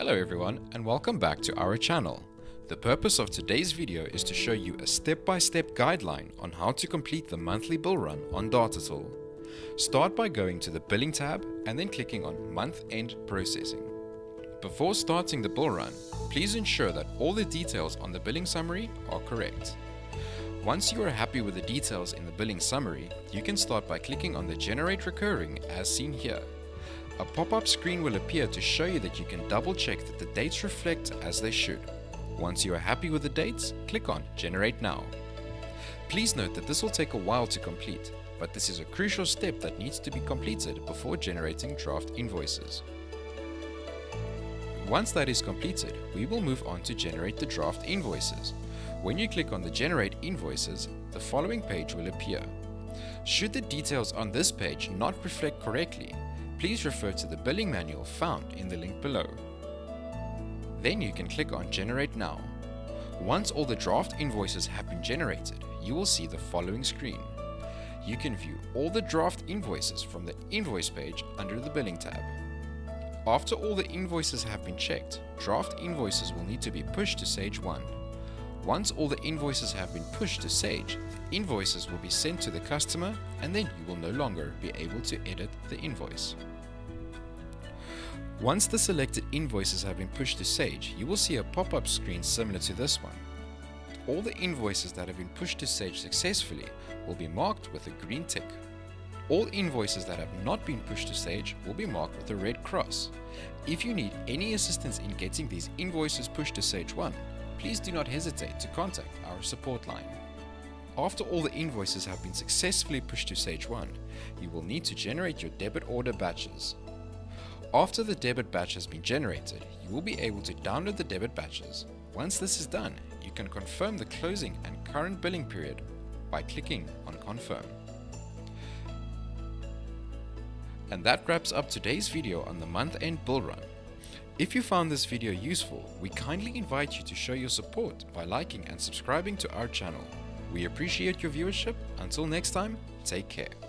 Hello everyone and welcome back to our channel. The purpose of today's video is to show you a step-by-step guideline on how to complete the monthly bill run on DataTill. Start by going to the Billing tab and then clicking on Month-End Processing. Before starting the bill run, please ensure that all the details on the billing summary are correct. Once you are happy with the details in the billing summary, you can start by clicking on the Generate Recurring as seen here. A pop-up screen will appear to show you that you can double-check that the dates reflect as they should. Once you are happy with the dates, click on Generate Now. Please note that this will take a while to complete, but this is a crucial step that needs to be completed before generating draft invoices. Once that is completed, we will move on to generate the draft invoices. When you click on the Generate Invoices, the following page will appear. Should the details on this page not reflect correctly, please refer to the billing manual found in the link below. Then you can click on Generate Now. Once all the draft invoices have been generated, you will see the following screen. You can view all the draft invoices from the Invoice page under the Billing tab. After all the invoices have been checked, draft invoices will need to be pushed to Sage 1. Once all the invoices have been pushed to Sage, the invoices will be sent to the customer and then you will no longer be able to edit the invoice. Once the selected invoices have been pushed to Sage, you will see a pop-up screen similar to this one. All the invoices that have been pushed to Sage successfully will be marked with a green tick. All invoices that have not been pushed to Sage will be marked with a red cross. If you need any assistance in getting these invoices pushed to Sage 1, please do not hesitate to contact our support line. After all the invoices have been successfully pushed to Sage 1, you will need to generate your debit order batches. After the debit batch has been generated, you will be able to download the debit batches. Once this is done, you can confirm the closing and current billing period by clicking on Confirm. And that wraps up today's video on the month-end bill run. If you found this video useful, we kindly invite you to show your support by liking and subscribing to our channel. We appreciate your viewership. Until next time, take care.